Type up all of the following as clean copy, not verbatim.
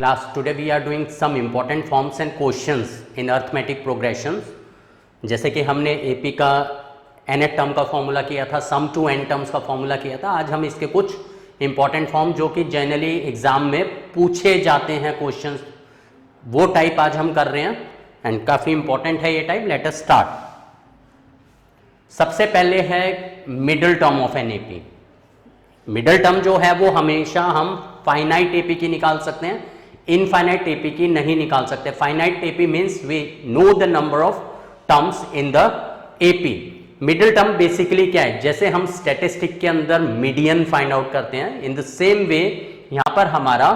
Class, today we are doing some important forms and questions in arithmetic progressions. जैसे कि हमने AP का nth term का formula किया था, सम टू n टर्म्स का फॉर्मूला किया था. आज हम इसके कुछ इंपॉर्टेंट फॉर्म जो कि जनरली एग्जाम में पूछे जाते हैं क्वेश्चंस, वो टाइप आज हम कर रहे हैं एंड काफ़ी इंपॉर्टेंट है ये टाइप. Let us start. सबसे पहले है middle term of an AP. Middle term जो है वो हमेशा हम फाइनाइट एपी की निकाल सकते हैं, इनफाइनाइट एपी की नहीं निकाल सकते. Finite AP means we know the number of terms in the AP. Middle term basically क्या है, जैसे हम स्टैटिस्टिक के अंदर मीडियन फाइंड आउट करते हैं, इन द सेम वे यहां पर हमारा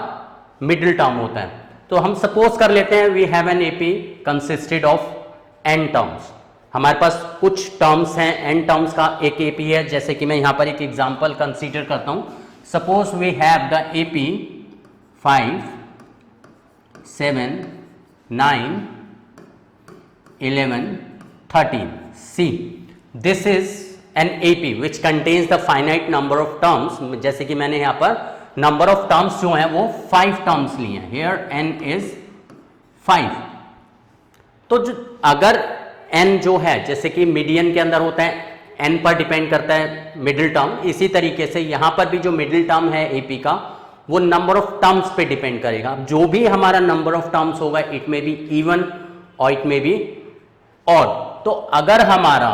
मिडिल टर्म होता है. तो हम सपोज कर लेते हैं we have an AP consisted of n terms. हमारे पास कुछ टर्म्स हैं, n टर्म्स का एक एपी है. जैसे कि मैं यहां पर एक एग्जांपल कंसीडर करता हूं. Suppose we have the AP 5, 7, 9, 11, 13. See, this is an AP which contains the finite number of terms. जैसे कि मैंने यहां पर नंबर ऑफ टर्म्स जो हैं वो 5 टर्म्स लिए हैं. Here n is 5. तो अगर n जो है, जैसे कि मीडियन के अंदर होता है, n पर डिपेंड करता है मिडिल टर्म, इसी तरीके से यहां पर भी जो मिडिल टर्म है AP का वो नंबर ऑफ टर्म्स पे डिपेंड करेगा. जो भी हमारा नंबर ऑफ टर्म्स होगा, इट में बी इवन और इट में बी ऑड. तो अगर हमारा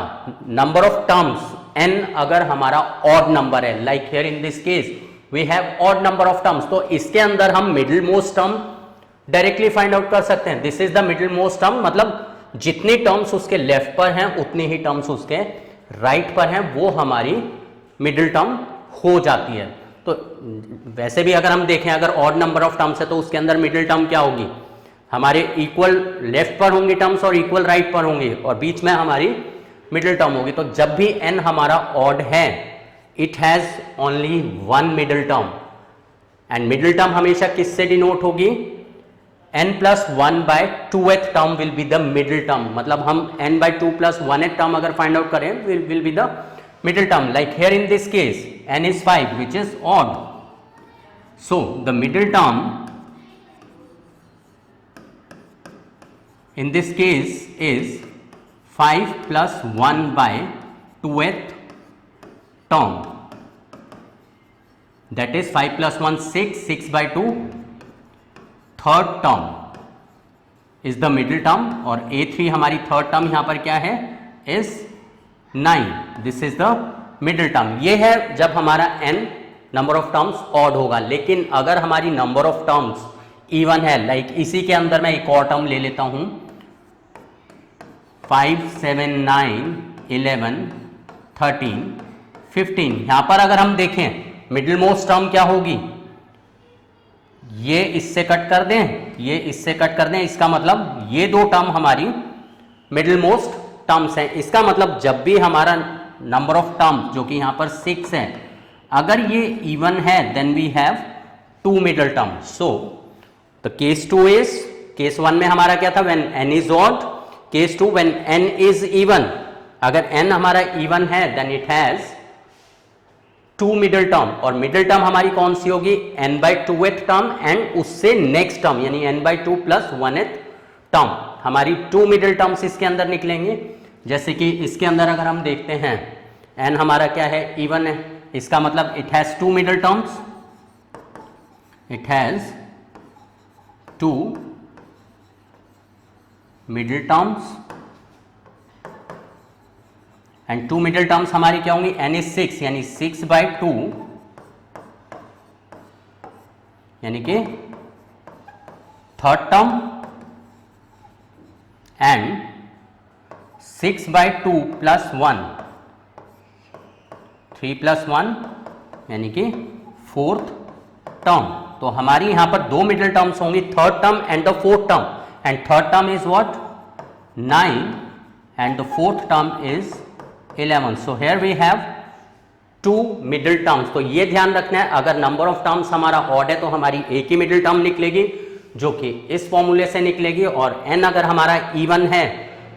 नंबर ऑफ टर्म्स n अगर हमारा ऑड नंबर है, like here in this case we have odd number of terms, तो इसके अंदर हम middle most term directly find out कर सकते हैं. This is the middle most term, मतलब जितनी टर्म्स उसके लेफ्ट पर हैं उतनी ही टर्म्स उसके राइट पर हैं, वो हमारी मिडिल टर्म हो जाती है. तो वैसे भी अगर हम देखें, अगर ऑड नंबर ऑफ टर्म्स है तो उसके अंदर मिडिल टर्म क्या होगी, हमारे इक्वल लेफ्ट पर होंगी टर्म्स और इक्वल राइट पर होंगी, और बीच में हमारी मिडिल टर्म होगी. तो जब भी n हमारा ऑड है, it has only one middle term. And middle term हमेशा किससे डिनोट होगी, n plus 1 by 2th term will be the middle term. मतलब हम n by 2 plus 1th term अगर find out करें will be the middle term. Like here in this case n is 5 which is odd. So the middle term in this case is 5 plus 1 by 2th term. That is 5 plus 1 6, 6 by 2 third term is the middle term, और A3 हमारी third term यहां पर क्या है, is 9. This is the middle term. ये है जब हमारा n number of terms odd होगा. लेकिन अगर हमारी नंबर ऑफ टर्म्स इवन है, लाइक इसी के अंदर मैं एक और टर्म ले लेता हूं 5, 7, 9, 11, 13, 15. यहां पर अगर हम देखें मिडिल मोस्ट टर्म क्या होगी, ये इससे कट कर दें, ये इससे कट कर दें, इसका मतलब ये दो टर्म हमारी मिडिल मोस्ट टर्म्स हैं. इसका मतलब जब भी हमारा नंबर ऑफ टर्म्स जो कि यहां पर 6 है, अगर ये इवन है then we have 2 middle terms. So the case 2 is, case 1 में हमारा क्या था, when n is odd. Case 2 when n is even. अगर n हमारा इवन है then it has 2 middle term, और मिडिल टर्म हमारी कौन सी होगी, n by 2th term and उससे नेक्स्ट टर्म यानी n by 2 plus 1th term. हमारी 2 मिडिल टर्म्स इसके अंदर निकलेंगे. जैसे कि इसके अंदर अगर हम देखते हैं n हमारा क्या है, इवन है, इसका मतलब it has 2 middle terms, it has 2 middle terms and 2 middle terms हमारी क्या होंगी, n इज 6 यानी 6 by 2 यानी कि third term and 6 by 2 plus 1, 3 plus 1 यानी कि फोर्थ टर्म. तो हमारी यहां पर 2 मिडिल टर्म्स होंगी, third term and the fourth term. And third term is what, 9 and the fourth term is 11. So here we have 2 middle terms. तो ये ध्यान रखना है, अगर नंबर ऑफ टर्म्स हमारा ऑड है तो हमारी एक ही मिडिल टर्म निकलेगी जो कि इस फॉर्मूले से निकलेगी, और n अगर हमारा इवन है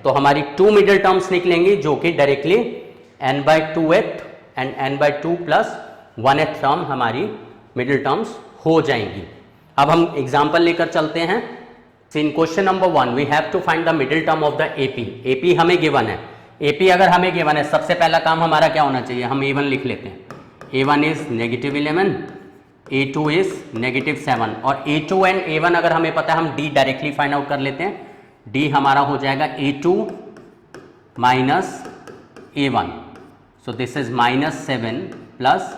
तो हमारी 2 मिडिल टर्म्स निकलेंगी जो कि directly n by 2th and n by 2 plus 1th term हमारी मिडिल टर्म्स हो जाएंगी. अब हम एग्जाम्पल लेकर चलते हैं। In question number 1 we have to find the middle term of the AP. AP हमें गिवन है। एपी अगर हमें गिवन है, सबसे पहला काम हमारा क्या होना चाहिए, हम A1 लिख लेते हैं। A1 इज -11, A2 इज -7 और A2 एंड A1 अगर हमें पता है हम D डायरेक्टली फाइंड आउट कर लेते हैं। D हमारा हो जाएगा A2 minus A1, so this is -7 plus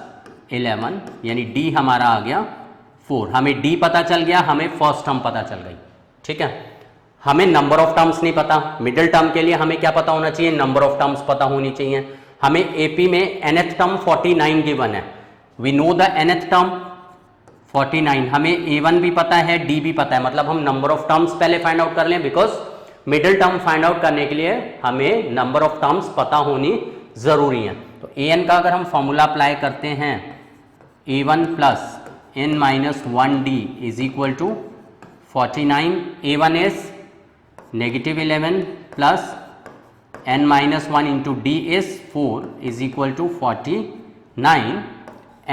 11, यानी D हमारा आ गया 4। हमें D पता चल गया, हमें फर्स्ट टर्म पता चल गई, ठीक है। हमें नंबर ऑफ टर्म्स नहीं पता। मिडिल टर्म के लिए हमें क्या पता होना चाहिए, नंबर ऑफ टर्म्स पता होनी चाहिए। हमें एपी में nth टर्म 49 गिवन है, we know the nth term 49। हमें A1 भी पता है, D भी पता है, मतलब हम नंबर ऑफ टर्म्स पहले फाइंड आउट कर लें, because middle term find out करने के लिए हमें नंबर ऑफ टर्म्स पता होनी जरूरी है। तो an का अगर हम फॉर्मूला अप्लाई करते हैं, A1 plus n minus 1D is equal to 49। A1 is -11 plus n minus 1 into D is 4 is equal to 49।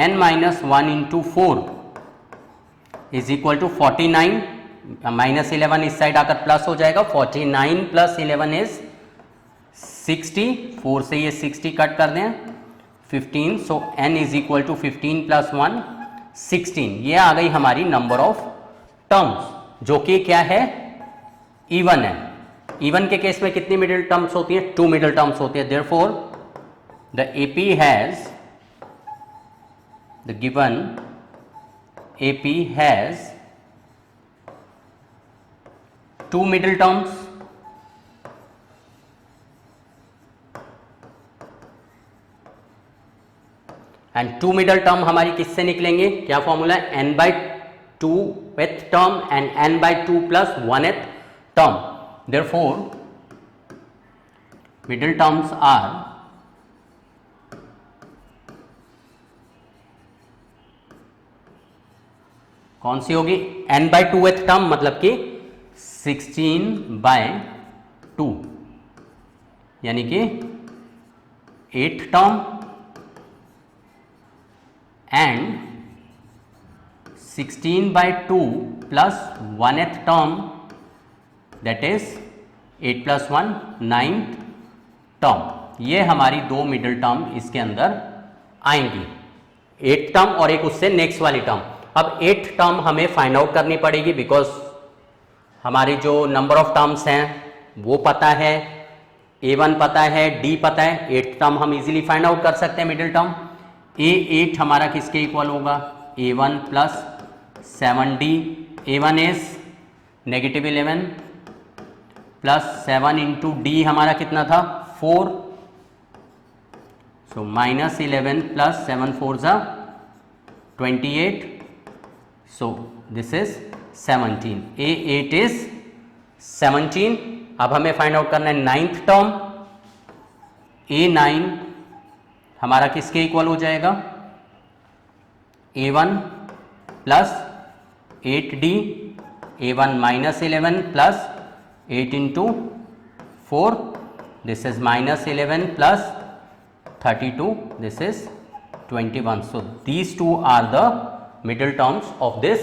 n minus 1 into 4 is equal to 49, minus 11 इस साइड आकर प्लस हो जाएगा। 49 plus 11 is 60, 4 से ये 60 cut कर दें 15, so n is equal to 15 plus 1 16। ये आ गई हमारी नंबर ऑफ टर्म्स, जो कि क्या है, इवन है। इवन के केस में कितनी मिडिल टर्म्स होती है, 2 मिडिल टर्म्स होती है। Therefore the AP has, the given AP has 2 middle terms and 2 middle term हमारी किससे निकलेंगे, क्या फॉर्मूला है, n/2th term and n/2 plus 1th term. Therefore middle terms are कौन सी होगी, n/2th टर्म मतलब कि 16/2, यानी कि 8th term and 16/2 plus 1th term, that is 8 plus 1 9th term। ये हमारी 2 मिडिल टर्म इसके अंदर आएंगी, 8th टर्म और एक उससे नेक्स्ट वाली टर्म। अब 8th टर्म हमें फाइंड आउट करनी पड़ेगी, बिकॉज हमारी जो नंबर ऑफ टर्म्स हैं वो पता है, A1 पता है, D पता है, 8th टर्म हम इजीली फाइंड आउट कर सकते हैं मिडिल टर्म। A8 हमारा किसके इक्वल होगा, A1 plus 7D। A1 is -11 plus 7 into D हमारा कितना था 4, सो -11 प्लस 7 4 ज़ा 28, सो दिस इज 17। A8 is 17। अब हमें फाइंड आउट करना है 9th टर्म। A9 हमारा किसके इक्वल हो जाएगा, A1 plus 8D, A1 minus 11 plus 8 into 4, this is -11 plus 32, this is 21। So these two are the middle terms of this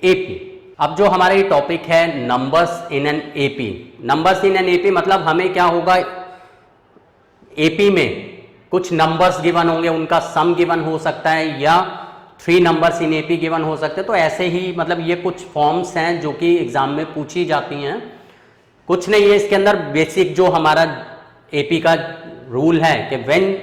AP. अब जो हमारा ये टॉपिक है numbers in an AP, numbers in an AP मतलब हमें क्या होगा, AP में कुछ नंबर्स गिवन होंगे, उनका सम गिवन हो सकता है, या 3 नंबर्स इन एपी गिवन हो सकते हैं। तो ऐसे ही मतलब ये कुछ फॉर्म्स हैं जो कि एग्जाम में पूछी जाती हैं, कुछ नहीं है इसके अंदर। बेसिक जो हमारा एपी का रूल है कि when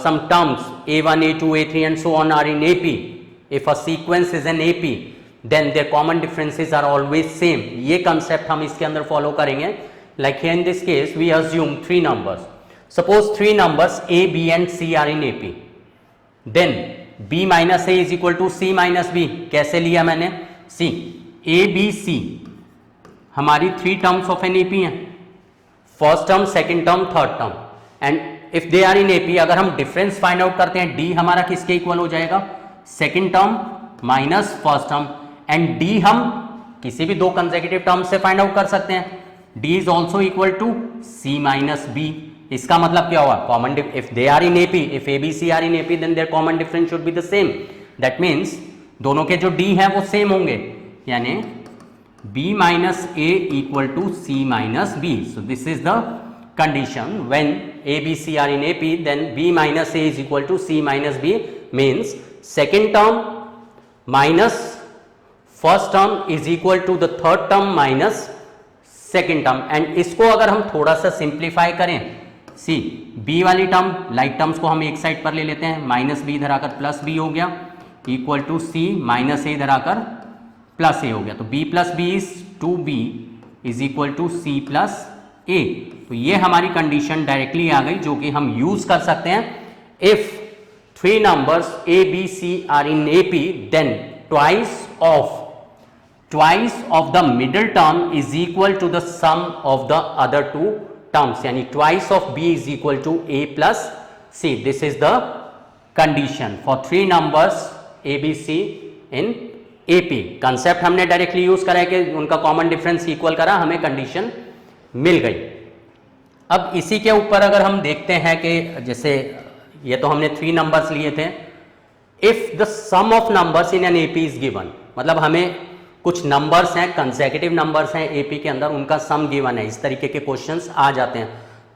some terms A1 A2 A3 and so on are in AP, if a sequence is an AP then their common differences are always same. ये कंसेप्ट हम इसके अंदर फॉलो करेंगे। Like in this case we assume 3 numbers, suppose 3 numbers A, B and C are in AP, then B minus A is equal to C minus B। कैसे लिया मैंने, C, A, B, C हमारी 3 terms of an AP हैं, first term, second term, third term. And if they are in AP, अगर हम difference find out करते हैं, D हमारा किसके इक्वल हो जाएगा, second term minus first term, and D हम किसी भी 2 कंसेक्यूटिव टर्म से फाइंड आउट कर सकते हैं। D is also equal to C minus B। इसका मतलब क्या हुआ, common, if they are in AP, if ABC are in AP, then their common difference should be the same. That means दोनों के जो डी हैं वो सेम होंगे, यानी b minus a equal to c minus b. So this is the condition when a b c are in AP, then b minus a is equal to c minus b, means second term minus first term is equal to the third term minus second term. and इसको अगर हम थोड़ा सा simplify करें, सी b वाली term like terms को हम एक साइड पर ले लेते हैं, माइनस बी इधर आकर प्लस बी हो गया equal to c minus a इधर आकर प्लस ए हो गया. तो b plus b is 2b is equal to c plus a. तो ये हमारी कंडीशन डायरेक्टली आ गई जो कि हम यूज कर सकते हैं. If three numbers a b c are in AP, then twice of the middle term is equal to the sum of the other two terms, यानी twice of b is equal to a plus c. This is the condition for three numbers a b c in AP. Concept हमने directly use करा है कि उनका common difference equal करा, हमें condition मिल गई. अब इसी के ऊपर अगर हम देखते हैं कि जैसे ये तो हमने थ्री नंबर्स लिए थे, if the sum of numbers in an AP is given, मतलब हमें कुछ नंबर्स हैं, कंसेक्यूटिव नंबर्स हैं एपी के अंदर, उनका सम गिवन है, इस तरीके के क्वेश्चंस आ जाते हैं.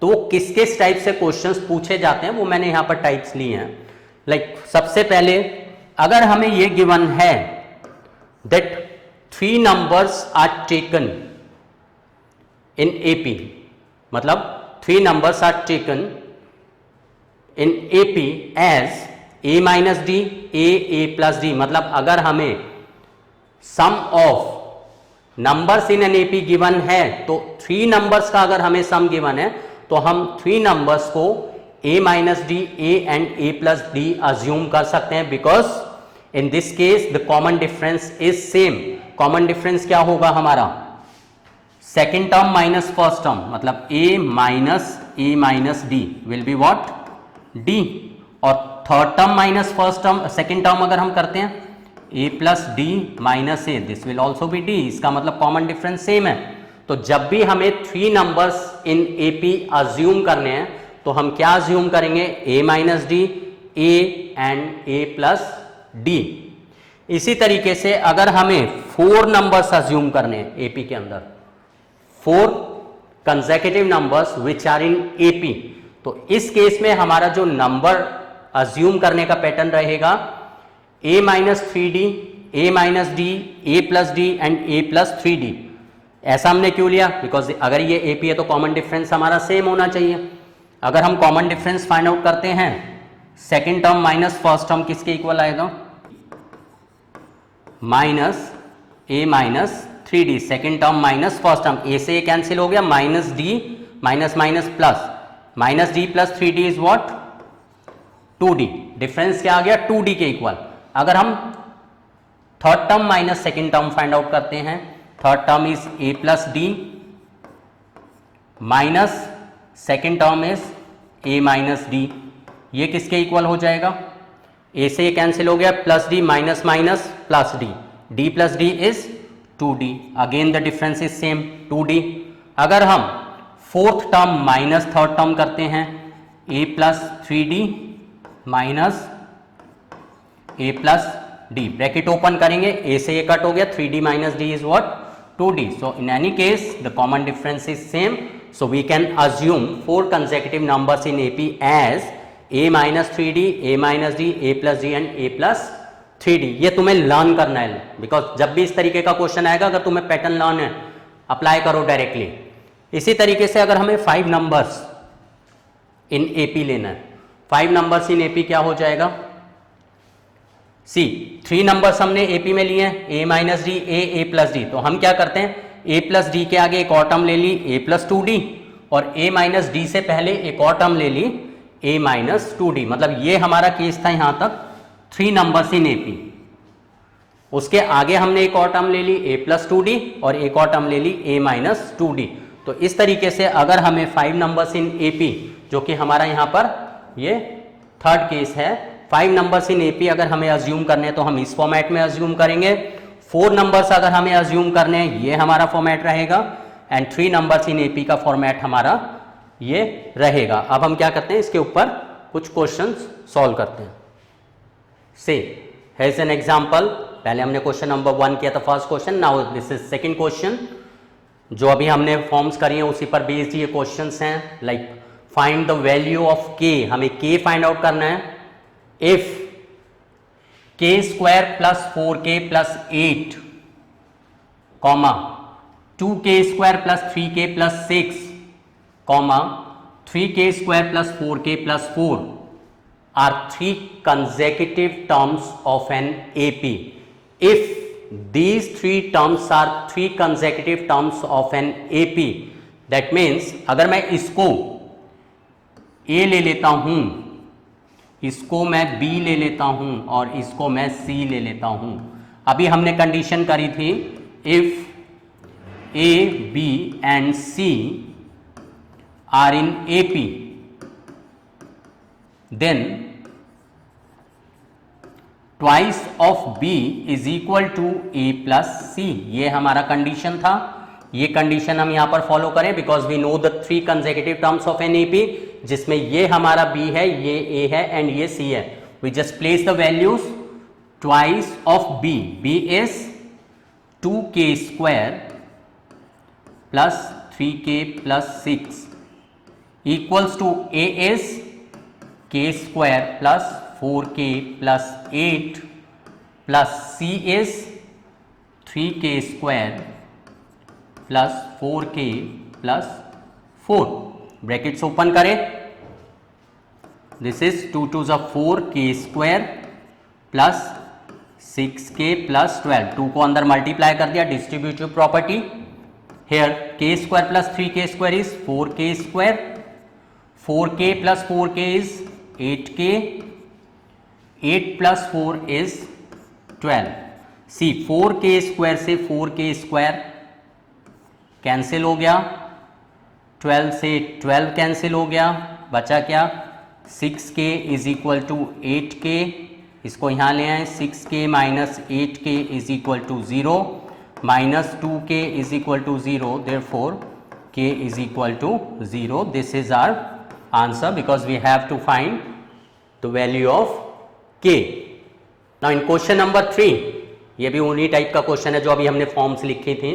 तो किस किस टाइप से क्वेश्चंस पूछे जाते हैं वो मैंने यहाँ पर टाइप्स लिए हैं. लाइक सबसे पहले अगर हमें ये गिवन है that three numbers are taken in AP, मतलब three numbers are taken in AP as a minus d a plus d, मतलब अगर हमें sum of numbers in an AP given है, तो थ्री नंबर्स का अगर हमें सम गिवन है तो हम थ्री नंबर्स को a minus d a and a plus d assume कर सकते हैं, because in this case the common difference is same. Common difference क्या होगा हमारा, second term minus first term, मतलब a minus d will be what d, और third term minus first term second term अगर हम करते हैं a plus d minus a, this will also be d. इसका मतलब कॉमन डिफरेंस सेम है. तो जब भी हमें three numbers in AP assume करने हैं तो हम क्या अज्यूम करेंगे, a minus d a and a plus D. इसी तरीके से अगर हमें फोर नंबर्स अज्यूम करने हैं AP के अंदर, four consecutive numbers which are in AP, तो इस केस में हमारा जो नंबर अज्यूम करने का पैटर्न रहेगा a minus three d, a minus d, a plus d and a plus three D. ऐसा हमने क्यों लिया, बिकॉज अगर ये एपी है तो कॉमन डिफरेंस हमारा सेम होना चाहिए. अगर हम कॉमन डिफरेंस फाइंड आउट करते हैं, second term minus first term किसके इक्वल आएगा, minus a minus three d, second term minus first term, a से ये कैंसिल हो गया, minus d minus minus plus, minus d plus three d is what 2d. Difference क्या आ गया, 2d के इक्वल. अगर हम third term minus second term find out करते हैं, third term is a plus d minus second term is a minus D, ये किसके इक्वल हो जाएगा, a से ये कैंसिल हो गया, plus d minus minus plus d, d plus d is 2d. Again the difference is same 2d. अगर हम fourth term minus third term करते हैं, a plus three d minus a plus d, bracket open करेंगे, a से ये cut हो गया, 3d minus d is what 2d. So in any case the common difference is same. So we can assume four consecutive numbers in AP as a minus three d, a minus d, a plus d and a plus 3d. ये तुम्हें learn करना है, because जब भी इस तरीके का question आएगा, अगर तुम्हें पैटर्न लर्न है, अप्लाई करो डायरेक्टली. इसी तरीके से अगर हमें 5 नंबर्स इन AP लेना है, 5 नंबर्स इन AP क्या हो जाएगा, सी 3 नंबर्स हमने AP में लिए हैं, a minus d a plus D. तो हम क्या करते हैं, a प्लस डी के आगे एक और टर्म ले ली a प्लस 2d, और a माइनस डी से पहले एक और टर्म ले ली a माइनस 2d. मतलब ये हमारा केस था यहां तक 3 नंबर्स इन AP. उसके आगे हमने एक और टर्म ले ली a प्लस 2d और एक और टर्म ले ली a माइनस 2d. तो इस तरीके से अगर हमें 5 नंबर्स इन AP, जो कि हमारा यहाँ पर ये थर्ड केस है, 5 नंबर्स इन AP अगर हमें अज्यूम करने हैं तो हम इस फॉर्मेट में अज्यूम करेंगे. 4 नंबर्स अगर हमें अज्यूम करने हैं, ये हमारा फॉर्मेट रहेगा, एंड 3 नंबर्स इन AP का फॉर्मेट हमारा ये रहेगा. अब हम क्या करते हैं, इसके ऊपर कुछ क्वेश्चंस सॉल्व करते हैं. से हेज एन एग्जाम्पल, पहले हमने क्वेश्चन नंबर 1 किया था first question, now this is second question जो अभी हमने फॉर्म्स करी हैं उसी पर बेस्ड ये क्वेश्चंस हैं। Like find the value of के, हमें के फाइंड आउट करना है। इफ के square plus 4k plus 8 comma 2k square plus 3k plus 6 comma 3k square plus 4k plus 4 are 3 consecutive terms of an AP. If these 3 terms are 3 consecutive terms of an AP, that means अगर मैं इसको A ले लेता हूं, इसको मैं B ले लेता हूं और इसको मैं C ले लेता हूं। अभी हमने कंडीशन करी थी if A, B and C are in AP, then twice of B is equal to A plus C। ये हमारा कंडीशन था, ये कंडीशन हम यहां पर फॉलो करें because we know the 3 consecutive terms of an AP, जिसमें ये हमारा B है, ये A है एंड ये C है। We just place the values twice of B, B is 2k square plus 3k plus 6 equals to A is k square plus 4k plus 8 plus C is 3k square plus 4k plus 4। Brackets open करें, this is 2 2 ज़ा 4k square plus 6k plus 12, 2 को अंदर multiply कर दिया, distributive property. Here k square plus 3k square is 4k square, 4k plus 4k is 8k, 8 plus 4 is 12। See 4k square से 4k square cancel हो गया, 12 से 12 cancel हो गया, बचा क्या 6k is equal to 8k, इसको यहाँ ले आए 6k minus 8k is equal to 0 minus 2k is equal to 0, therefore k is equal to 0। This is our answer because we have to find the value of k। Now in question number 3, ये भी उन्हीं type का question है जो अभी हमने forms लिखी थी।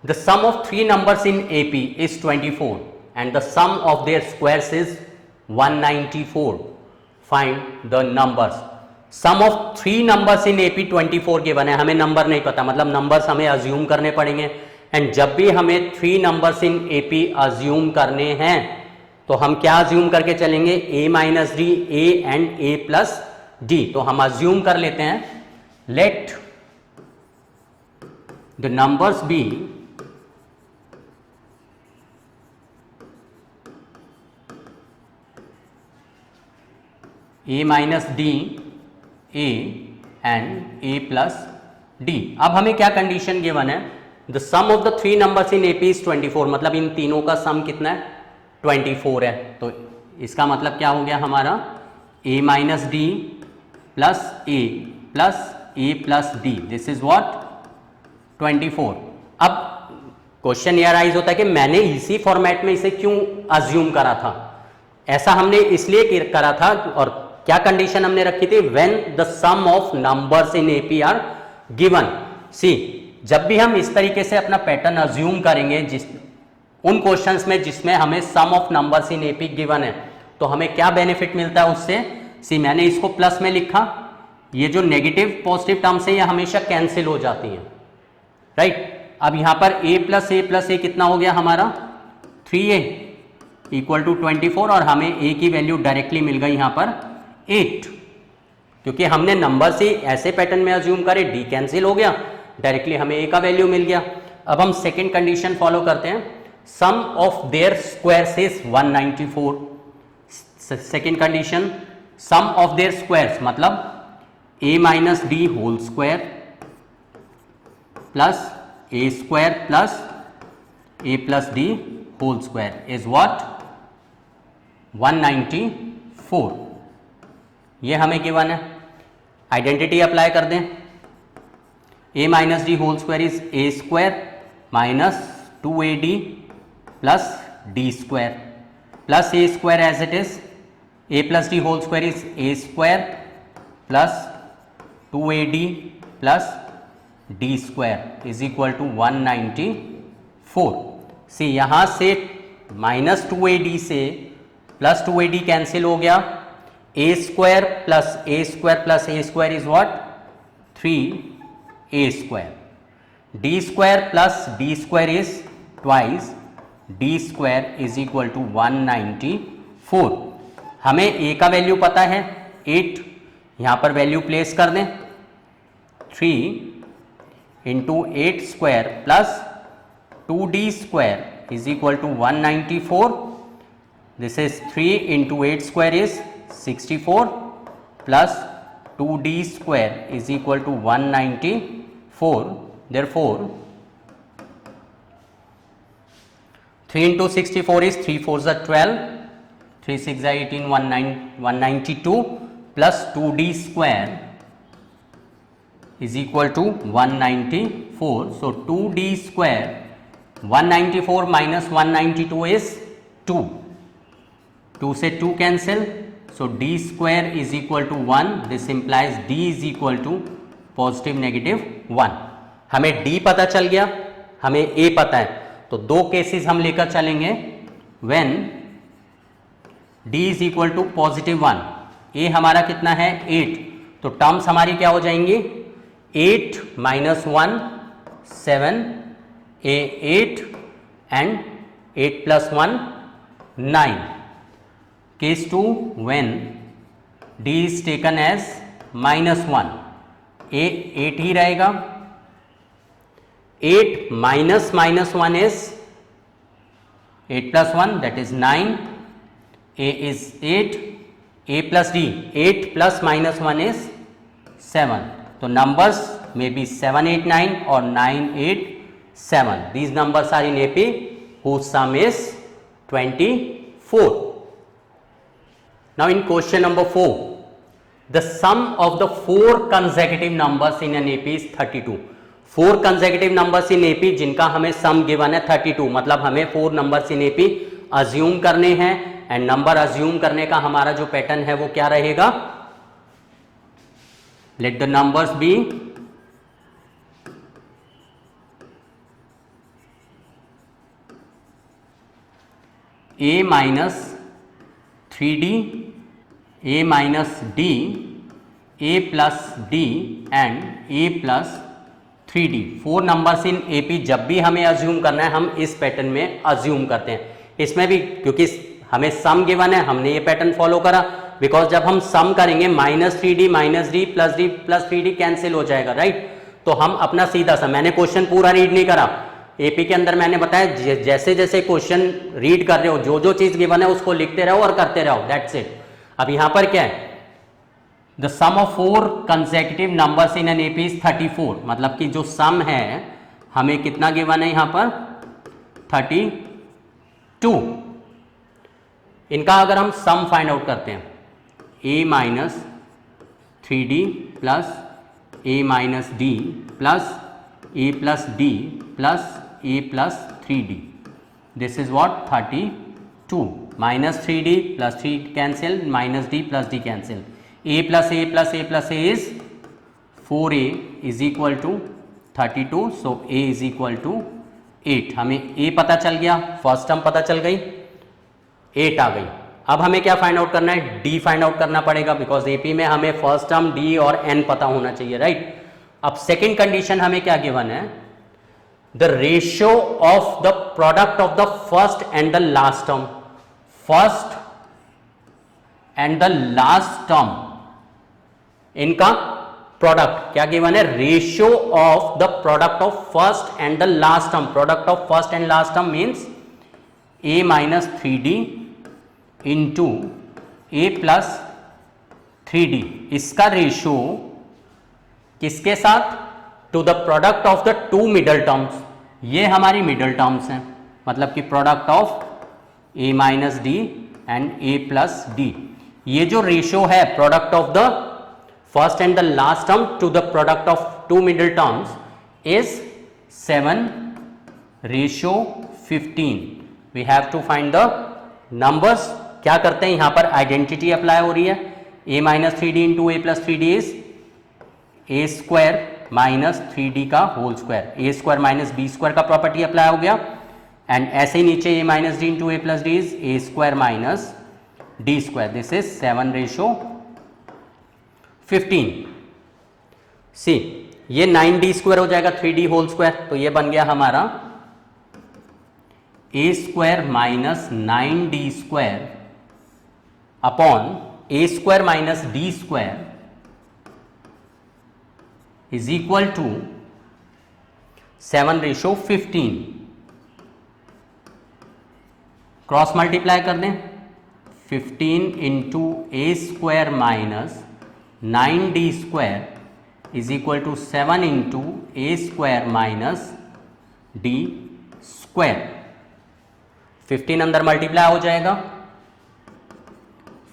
The sum of 3 numbers in AP is 24 and the sum of their squares is 194। Find the numbers. Sum of 3 numbers in AP 24 के बने, हमें नंबर नहीं पता, मतलब नंबर्स हमें अज्यूम करने पड़ेंगे। एंड जब भी हमें 3 नंबर्स इन AP अज्यूम करने हैं तो हम क्या अज्यूम करके चलेंगे, A minus D, A and A plus D। तो हम अज्यूम कर लेते हैं let the numbers be A minus D, A and A plus D। अब हमें क्या कंडीशन गिवन है, the sum of the 3 numbers in AP is 24, मतलब इन तीनों का सम कितना है 24 है। तो इसका मतलब क्या हो गया हमारा A minus d plus A plus A plus D, this is what 24। अब क्वेश्चन ये राइज होता है कि मैंने इसी फॉर्मेट में इसे क्यों अज्यूम करा था। ऐसा हमने इसलिए करा था और क्या कंडीशन हमने रखी थी, when the sum of numbers in AP are given. See जब भी हम इस तरीके से अपना पैटर्न अज्यूम करेंगे जिस उन क्वेश्चंस में जिसमें हमें sum of numbers in AP given है, तो हमें क्या बेनिफिट मिलता है उससे। सी मैंने इसको प्लस में लिखा, ये जो नेगेटिव पॉजिटिव टर्म्स है ये हमेशा कैंसिल हो जाती हैं, राइट। अब यहां पर A प्लस A कितना हो गया हमारा 3A इक्वल टू 24 और हमें A की वैल्यू डायरेक्टली मिल गई यहां पर 8, क्योंकि हमने नंबर से ऐसे पैटर्न में अज्यूम करे, D कैंसिल हो गया, डायरेक्टली हमें A का वैल्यू मिल गया। अब हम सेकेंड कंडीशन फॉलो करते हैं, sum of their squares is 194। Second condition, sum of their squares मतलब A minus d whole square plus A square plus A plus d whole square is what 194। ये हमें given है, identity apply कर दें। A minus d whole square is A square minus 2AD plus D square plus A square as it is, A plus d whole square is A square plus 2AD plus d square is equal to 194। See यहाँ से -2AD से plus 2AD cancel हो गया, a square plus a square plus a square is what 3A square, d square plus d square is twice d square is equal to 194। हमें ए का value पता है 8, यहाँ पर वैल्यू प्लेस कर दें, 3 into 8 square plus 2D square is equal to 194। This is 3 into 8 square is 64 plus 2D square is equal to 194। Therefore 3 into 64 is 3 4s are 12, 3 6 are 18, 192 plus 2D square is equal to 194. So 2D square 194 minus 192 is 2, 2 से 2 cancel, so D square is equal to 1. This implies D is equal to positive negative 1. हमें D पता चल गया, हमें A पता है, तो दो केसेस हम लेकर चलेंगे। When D is equal to positive 1, A हमारा कितना है 8, तो टर्म्स हमारी क्या हो जाएंगी 8 minus 1 7, A 8 and 8 plus 1 9. Case 2, when D is taken as -1, A 8 ही रहेगा, 8 minus -1 is 8 plus 1 that is 9, A is 8, A plus D 8 plus -1 is 7. So numbers may be 7 8 9 or 9 8 7. These numbers are in AP whose sum is 24. Now in question number 4, the sum of the 4 consecutive numbers in an AP is 32. 4 consecutive numbers in AP जिनका हमें सम given है 32, मतलब हमें 4 numbers in AP assume करने हैं, and number assume करने का हमारा जो पैटर्न है वो क्या रहेगा, let the numbers be A minus 3D, A minus D, A plus D and A plus 3D। 4 numbers in AP जब भी हमें अज्यूम करना है हम इस पैटर्न में अज्यूम करते हैं। इसमें भी क्योंकि हमें सम गिवन है हमने ये पैटर्न फॉलो करा, बिकॉज जब हम सम करेंगे -3D minus d plus 3D cancel हो जाएगा, राइट। तो हम अपना सीधा सा, मैंने क्वेश्चन पूरा रीड नहीं करा, AP के अंदर मैंने बताया जैसे जैसे क्वेश्चन रीड कर रहे हो जो जो चीज गिवन है उसको लिखते रहो और करते रहो, दैट्स इट। अब यहां पर क्या है, the sum of 4 consecutive numbers in an AP is 34, मतलब कि जो सम है हमें कितना गिवन है यहां पर 32। इनका अगर हम सम फाइंड आउट करते हैं A minus 3D plus A minus D plus A plus D plus A plus 3D, this is what 32, minus 3D plus 3 cancel, minus D plus D cancel, A plus A plus A plus A is 4A is equal to 32, so A is equal to 8। हमें A पता चल गया, first term पता चल गई, 8 आ गई। अब हमें क्या फाइंड आउट करना है, D फाइंड आउट करना पड़ेगा, बिकॉज AP में हमें फर्स्ट टर्म D और N पता होना चाहिए, राइट। अब सेकेंड कंडीशन हमें क्या गिवन है, the ratio of the product of the first and the last term, first and the last term इनका प्रोडक्ट क्या गिवन है, ratio of the product of first and the last term. Product of first and last term means A minus 3D into A plus 3D, इसका ratio किसके साथ, to the product of the 2 middle terms. ये हमारी middle terms हैं, मतलब कि product of A minus D and A plus D। ये जो रेशियो है product of the first and the last term to the product of 2 middle terms is 7:15। We have to find the numbers. क्या करते हैं, यहां पर identity apply हो रही है, A minus 3D into A plus 3D is A square minus 3d का whole square, a square minus b square का प्रॉपर्टी अप्लाई हो गया, एंड ऐसे ही नीचे a minus d into a plus d is a square minus d square, this is 7:15। See ये 9d square हो जाएगा 3d होल स्क्वायर, तो ये बन गया हमारा a square minus 9d square upon a square minus d square is equal to 7:15। Cross multiply कर दें, 15 into a square minus 9d square is equal to 7 into a square minus d square. 15 अंदर multiply हो जाएगा,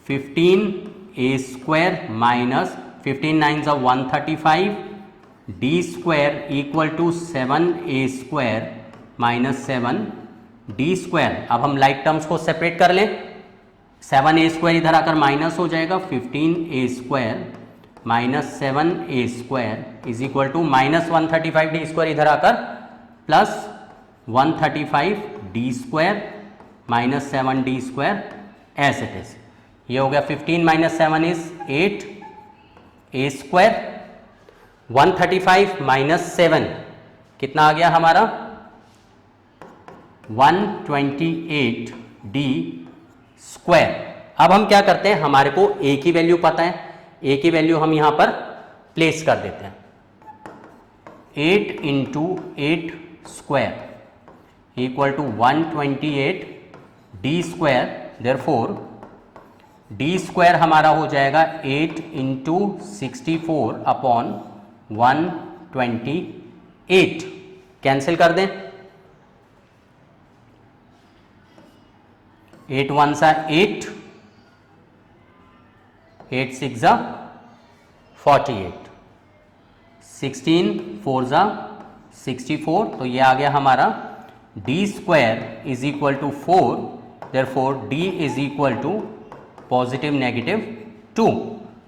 15 a square minus 15 9 ज़ा 135 d square equal to 7 a square minus 7 d square. अब हम like terms को separate कर लें, 7 a square इधर आकर माइनस हो जाएगा, 15 a square minus 7 a square is equal to minus 135 d square इधर आकर plus 135 d square minus 7 d square as it is. ये हो गया 15 minus 7 is 8 a square, 135 minus 7 कितना आ गया हमारा 128 डी स्क्वायर। अब हम क्या करते हैं, हमारे को ए की वैल्यू पता है, ए की वैल्यू हम यहां पर प्लेस कर देते हैं, 8 into 8 square equal to 128 d square, therefore d square हमारा हो जाएगा 8 इंटू 64 अपॉन 128, कैंसिल कर दें, 8 1 सा 8, 8 6 ज़ा 48, 16 4 ज़ा 64, तो ये आ गया हमारा d square is equal to 4, therefore d is equal to positive negative 2।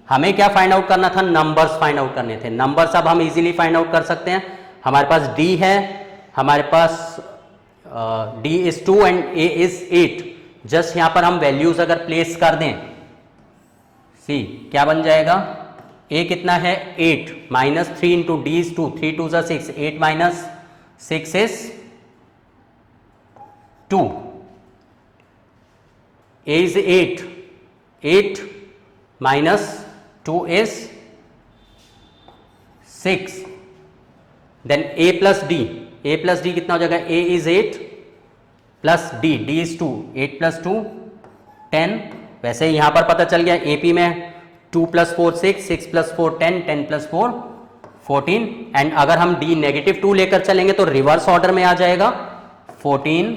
हमें क्या फाइंड आउट करना था, नंबर्स फाइंड आउट करने थे। नंबर्स अब हम इजीली फाइंड आउट कर सकते हैं, हमारे पास डी है, हमारे पास d is 2 and a is 8, just यहां पर हम वैल्यूज अगर प्लेस कर दें, सी क्या बन जाएगा, ए कितना है 8 minus 3 into d is 2, 3 2 6, 8 minus 6 is 2, a is 8, 8 minus 2 is 6, then a plus d कितना हो जाएगा, a is 8 plus d is 2, 8 plus 2 10। वैसे यहां पर पता चल गया AP में 2 प्लस 4 6, 6 प्लस 4 10, 10 प्लस 4 14, एंड अगर हम d नेगेटिव 2 लेकर चलेंगे तो रिवर्स ऑर्डर में आ जाएगा 14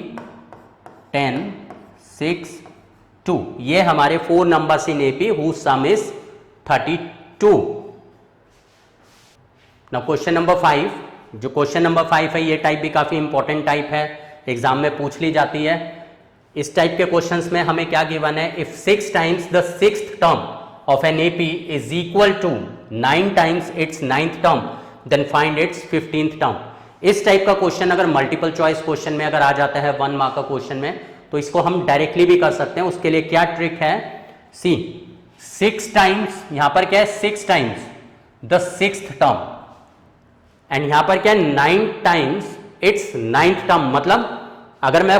10 6 2। ये हमारे 4 numbers in AP whose sum is 32। Now question number 5, जो क्वेश्चन नंबर 5 है ये टाइप भी काफी इंपॉर्टेंट टाइप है, एग्जाम में पूछ ली जाती है। इस टाइप के क्वेश्चंस में हमें क्या गिवन है, if 6 times the 6th term of an AP is equal to 9 times its 9th term, then find its 15th term. इस टाइप का क्वेश्चन अगर मल्टीपल चॉइस क्वेश्चन में अगर आ जाता है 1 मार्क का क्वेश्चन में, तो इसको हम डायरेक्टली भी कर सकते हैं। उसके लिए क्या ट्रिक है, सी 6 टाइम्स, यहां पर क्या है 6 times the 6th term, and यहां पर क्या है 9 टाइम्स इट्स 9th टर्म, मतलब अगर मैं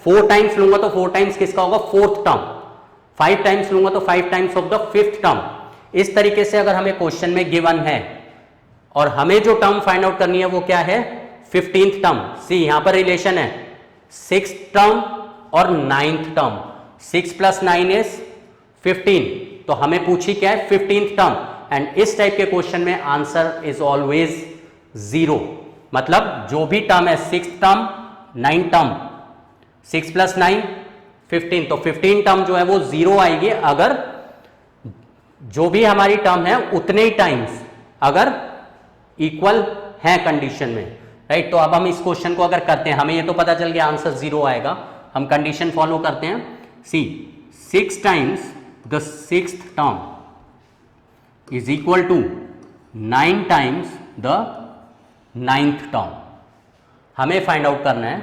4 टाइम्स लूंगा तो 4 टाइम्स किसका होगा 4th टर्म, 5 टाइम्स लूंगा तो 5 times of the 5th term. इस तरीके से अगर हमें क्वेश्चन में गिवन है और हमें जो टर्म फाइंड आउट करनी है वो क्या है 15th टर्म। सी यहां पर रिलेशन है 6th टर्म और 9th टर्म, 6 प्लस 9 इज 15, तो हमें पूछी क्या है 15th टर्म, एंड इस टाइप के क्वेश्चन में आंसर इज ऑलवेज 0, मतलब जो भी टर्म है 6th टर्म 9 टर्म, 6 प्लस 9 15, तो 15 टर्म जो है वो 0 आएगी अगर जो भी हमारी टर्म है उतने ही टाइम्स अगर इक्वल है कंडीशन में, राइट। तो अब हम इस क्वेश्चन को अगर करते हैं, हमें ये तो पता चल गया आंसर 0 आएगा, हम कंडीशन फॉलो करते हैं। See 6 times the 6th term is equal to 9 times the 9th term. हमें फाइंड आउट करना है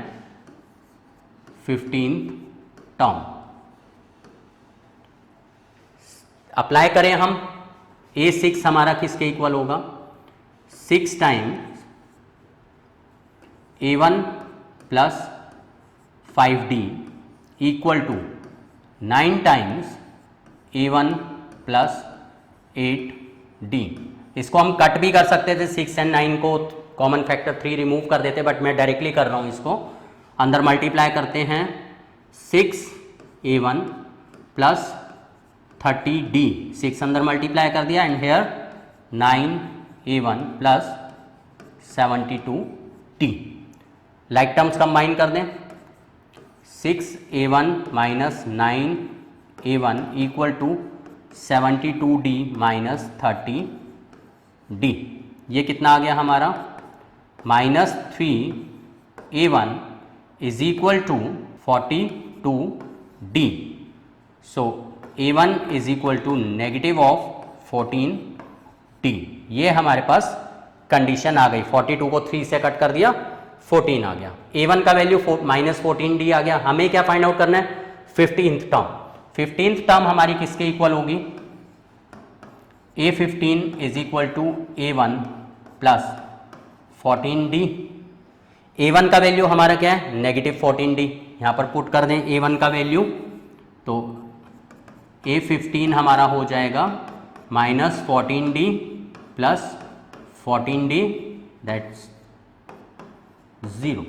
15th टर्म। अप्लाई करें हम, A6 हमारा किसके इक्वल होगा, 6 times A1 plus 5D equal to 9 times A1 plus 8D। इसको हम कट भी कर सकते थे, 6 और 9 को कॉमन फैक्टर 3 रिमूव कर देते, बट मैं डायरेक्टली कर रहा हूँ इसको। अंदर मल्टीप्लाई करते हैं 6A1 प्लस 30D, 6 अंदर मल्टीप्लाई कर दिया, and here 9A1 plus 72D। Like terms combine कर दें, 6A1 minus 9A1 equal to 72D minus 30D। ये कितना आ गया हमारा, minus 3A1 is equal to 42D। So A1 is equal to negative of 14D। ये हमारे पास कंडीशन आ गई। 42 को 3 से कट कर दिया, 14 आ गया। A1 का वैल्यू माइनस 14D आ गया। हमें क्या फाइंड आउट करना है, 15th टर्म। 15th टर्म हमारी किसके इक्वल होगी, A15 is equal to A1 plus 14D। A1 का वैल्यू हमारा क्या है, नेगेटिव 14D। यहाँ पर पुट कर दें A1 का वैल्यू, तो A15 हमारा हो जाएगा minus 14D plus 14D, that's 0।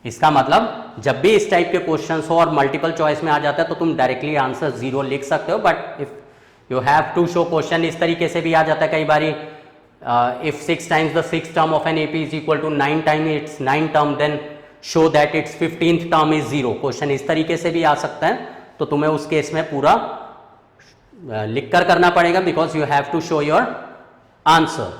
इसका मतलब जब भी इस टाइप के क्वेश्चंस हो और मल्टीपल चॉइस में आ जाता है तो तुम डायरेक्टली आंसर 0 लिख सकते हो, but if you have to show question इस तरीके से भी आ जाता है कई बारी, if 6 times the 6th term of an AP is equal to 9 times its 9th term, then show that its 15th term is 0। Question इस तरीके से भी आ सकता है, तो तुम्हें उस केस में पूरा लिख कर करना पड़ेगा, because you have to show your answer.